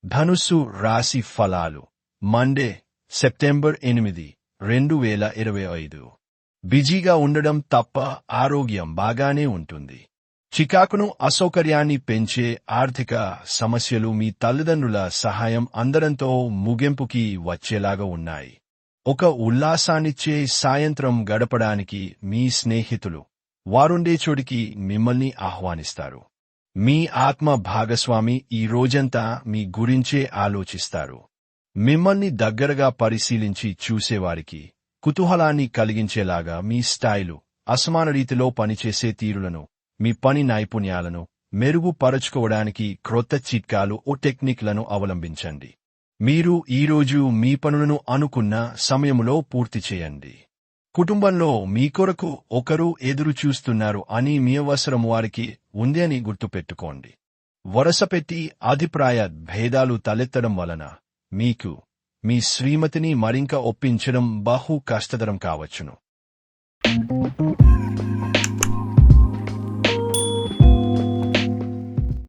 ధనుస్సు రాశి ఫలాలు మండే సెప్టెంబర్ 8, 2025. బిజీగా ఉండడం తప్ప ఆరోగ్యం బాగానే ఉంటుంది. చికాకును అసౌకర్యాన్ని పెంచే ఆర్థిక సమస్యలు మీ తల్లిదండ్రుల సహాయం అందడంతో ముగింపుకి వచ్చేలాగా ఉన్నాయి. ఒక ఉల్లాసాన్నిచ్చే సాయంత్రం గడపడానికి మీ స్నేహితులు వారుండే చోటికి మిమ్మల్ని ఆహ్వానిస్తారు. మీ ఆత్మ భాగస్వామి ఈ రోజంతా మీ గురించే ఆలోచిస్తారు. మిమ్మల్ని దగ్గరగా పరిశీలించి చూసేవారికి కుతూహలాన్ని కలిగించేలాగా మీ స్టైలు, అసమాన రీతిలో పనిచేసే తీరులను, మీ పని నైపుణ్యాలను మెరుగుపరచుకోవడానికి క్రొత్త చిట్కాలు ఓ టెక్నిక్లను అవలంబించండి. మీరు ఈరోజు మీ పనులను అనుకున్న సమయంలో పూర్తి చేయండి. కుటుంబంలో మీ కొరకు ఒకరు ఎదురు చూస్తున్నారు అని మీ అవసరం వారికి ఉంది అని గుర్తుపెట్టుకోండి. వరసపెట్టి అభిప్రాయ భేదాలు తలెత్తడం వలన మీకు మీ శ్రీమతిని మరింక ఒప్పించడం బహు కష్టతరం కావచ్చును.